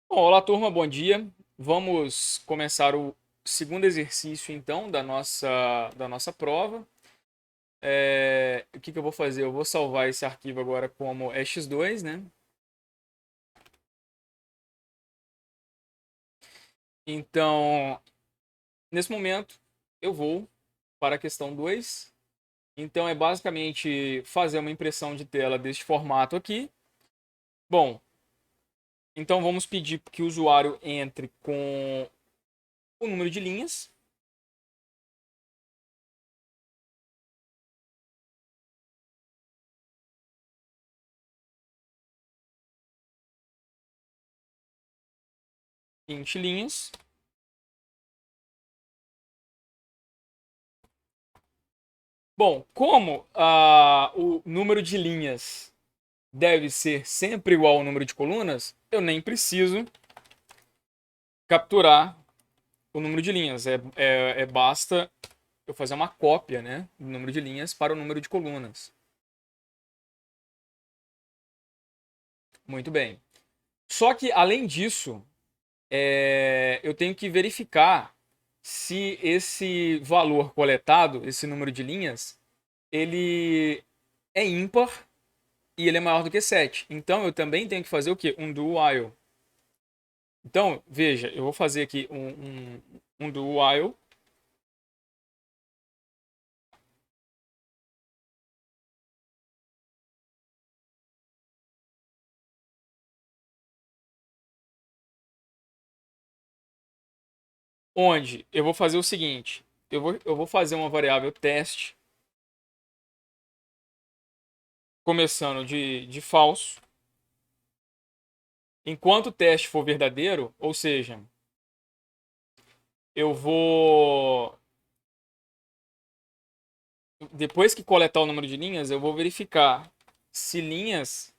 Bom, olá, turma, bom dia. Vamos começar o segundo exercício, então, da nossa prova. O que que eu vou fazer? Eu vou salvar esse arquivo agora como x2, né? Então, nesse momento, eu vou para a questão 2. Então, é basicamente fazer uma impressão de tela deste formato aqui. Bom, então vamos pedir que o usuário entre com o número de linhas. 20 linhas. Bom, como o número de linhas deve ser sempre igual ao número de colunas, eu nem preciso capturar o número de linhas. Basta eu fazer uma cópia, né, do número de linhas para o número de colunas. Muito bem. Só que, além disso, eu tenho que verificar se esse valor coletado, esse número de linhas, ele é ímpar e ele é maior do que 7. Então, eu também tenho que fazer o quê? Um do while. Então, veja, eu vou fazer aqui um do while, onde eu vou fazer o seguinte: eu vou fazer uma variável teste, começando de falso. Enquanto o teste for verdadeiro, ou seja, eu vou. Depois que coletar o número de linhas, eu vou verificar se linhas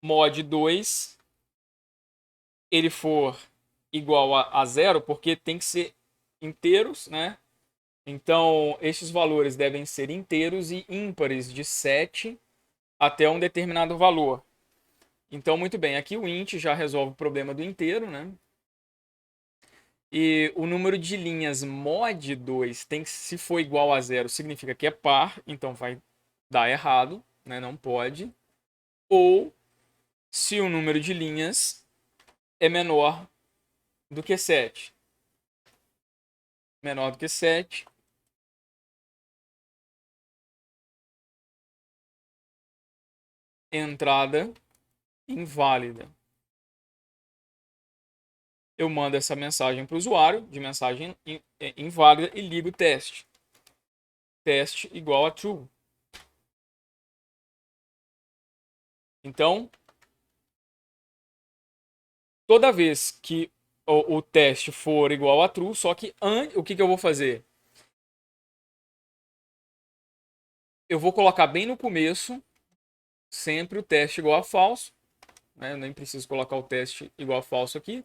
mod 2 ele for igual a zero, porque tem que ser inteiros, né? Então, estes valores devem ser inteiros e ímpares de 7 até um determinado valor. Então, muito bem, aqui o int já resolve o problema do inteiro, né? E o número de linhas mod 2 tem que, se for igual a zero, significa que é par, então vai dar errado, né? Não pode. Ou se o número de linhas é menor do que 7. Menor do que 7, entrada inválida. Eu mando essa mensagem para o usuário, de mensagem inválida, e ligo o teste. Teste igual a true. Então, toda vez que o teste for igual a true, só que o que eu vou fazer? Eu vou colocar bem no começo, sempre o teste igual a falso. Né? Eu nem preciso colocar o teste igual a falso aqui.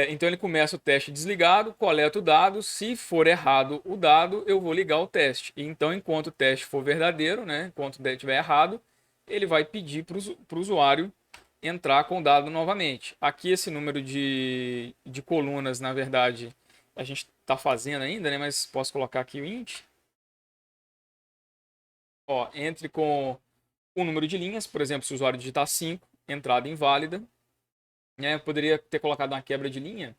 Então ele começa o teste desligado, coleta o dado. Se for errado o dado, eu vou ligar o teste. E então, enquanto o teste for verdadeiro, né? Enquanto estiver errado, ele vai pedir para o usuário entrar com o dado novamente. Aqui esse número de colunas, na verdade, a gente está fazendo ainda, né? Mas posso colocar aqui o int. Ó, entre com o número de linhas, por exemplo, se o usuário digitar 5, entrada inválida. Né? Eu poderia ter colocado uma quebra de linha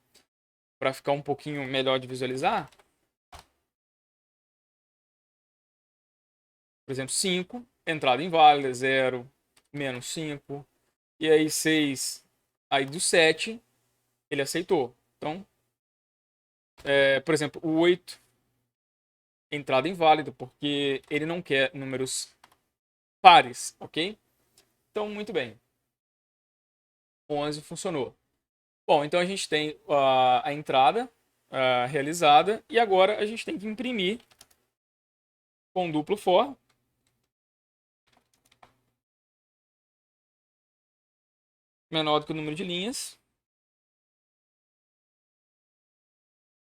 para ficar um pouquinho melhor de visualizar. Por exemplo, 5, entrada inválida, 0, menos 5. E aí 6, aí do 7, ele aceitou. Então, por exemplo, o 8, entrada inválida, porque ele não quer números pares, ok? Então, muito bem. 11 funcionou. Bom, então a gente tem a entrada realizada e agora a gente tem que imprimir com duplo for. Menor do que o número de linhas.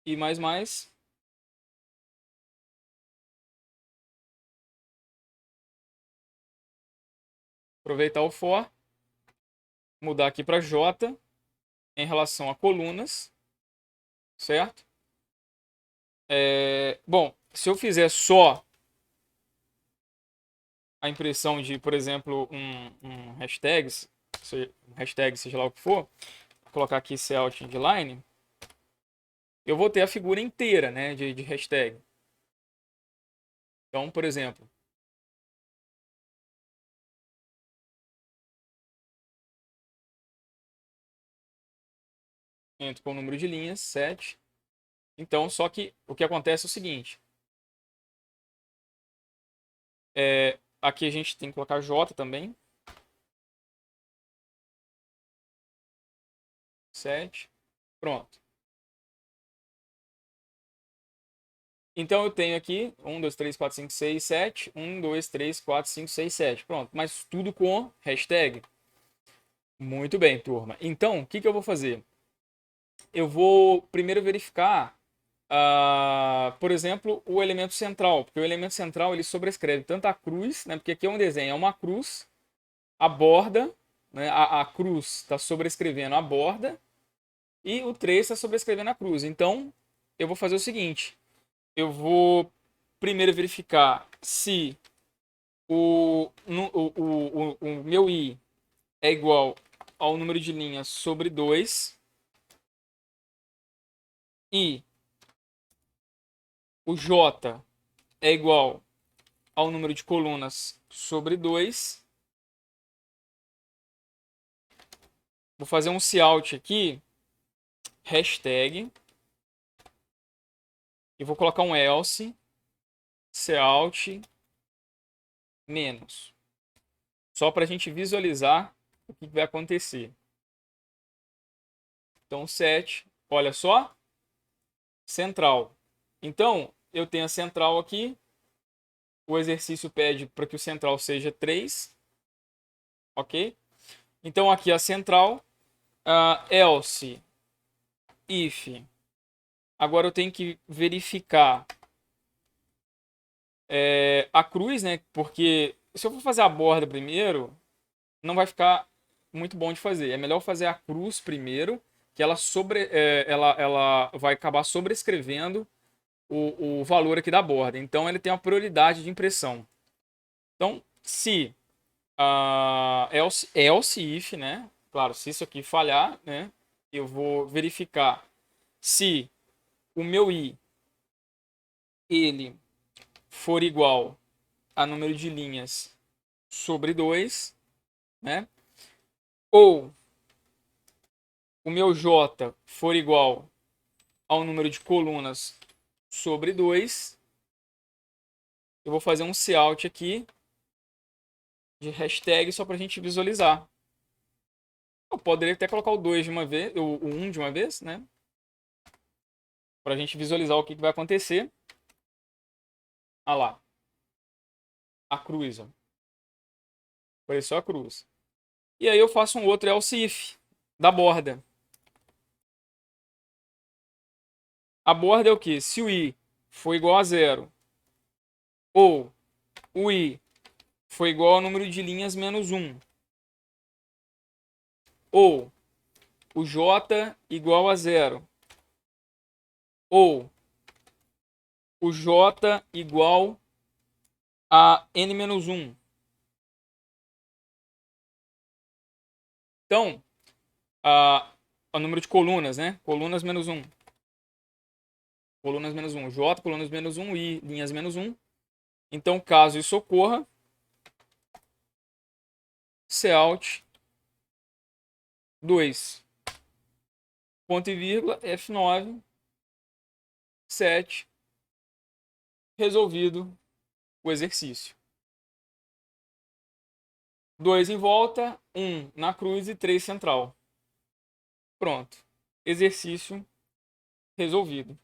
E mais. Aproveitar o for. mudar aqui para J em relação a colunas, certo? Bom, se eu fizer só a impressão de, por exemplo, um hashtag, seja lá o que for, vou colocar aqui Cout Inline, eu vou ter a figura inteira, né, de hashtag. Então, por exemplo, entro com o número de linhas, 7. Então, só que o que acontece é o seguinte. Aqui a gente tem que colocar J também. 7. Pronto. Então eu tenho aqui 1, 2, 3, 4, 5, 6, 7. 1, 2, 3, 4, 5, 6, 7. Pronto. Mas tudo com hashtag. Muito bem, turma. Então, o que eu vou fazer? Eu vou primeiro verificar, por exemplo, o elemento central. Porque o elemento central ele sobrescreve tanto a cruz, né? Porque aqui é um desenho, é uma cruz, a borda, né? A cruz está sobrescrevendo a borda e o 3 está sobrescrevendo a cruz. Então, eu vou fazer o seguinte. Eu vou primeiro verificar se o meu i é igual ao número de linhas sobre 2 e o j é igual ao número de colunas sobre 2. Vou fazer um cout aqui, hashtag, e vou colocar um else, cout menos. Só para a gente visualizar o que vai acontecer. Então, set, olha só, central. Então, eu tenho a central aqui. O exercício pede para que o central seja 3. Ok? Então, aqui a central. Else, if. Agora eu tenho que verificar a cruz, né? Porque se eu for fazer a borda primeiro, não vai ficar muito bom de fazer. É melhor fazer a cruz primeiro, que ela vai acabar sobrescrevendo o valor aqui da borda. Então ele tem uma prioridade de impressão. Então, se else if, né? Claro, se isso aqui falhar, né? Eu vou verificar se o meu i ele for igual a número de linhas sobre 2, né? Ou o meu j for igual ao número de colunas sobre 2. Eu vou fazer um cout aqui de hashtag só para a gente visualizar. Eu poderia até colocar o 2 de uma vez, o 1 de uma vez, né? Para a gente visualizar o que vai acontecer. Ah lá. A cruz. Ó. Apareceu a cruz. E aí eu faço um outro else if da borda. A borda é o que? Se o i for igual a 0 ou o i for igual ao número de linhas menos 1 ou o j igual a 0 ou o j igual a n-1. Então, o número de colunas, né? Colunas menos 1. Colunas menos 1. J, colunas menos 1, I, linhas menos 1. Então, caso isso ocorra, cout 2, ponto e vírgula, F9, 7, resolvido o exercício. 2 em volta, 1 na cruz e 3 central. Pronto. Exercício resolvido.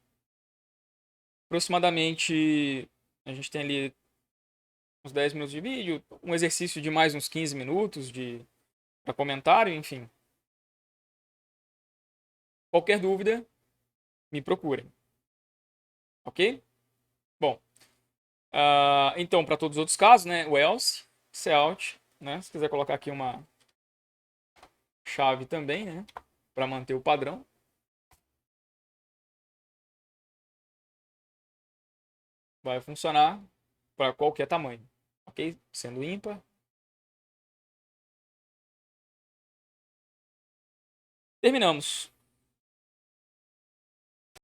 Aproximadamente, a gente tem ali uns 10 minutos de vídeo, um exercício de mais uns 15 minutos para comentário, enfim. Qualquer dúvida, me procurem. Ok? Bom, então, para todos os outros casos, né, o else, cout, né, se quiser colocar aqui uma chave também, né? Para manter o padrão. Vai funcionar para qualquer tamanho, ok? Sendo ímpar. Terminamos.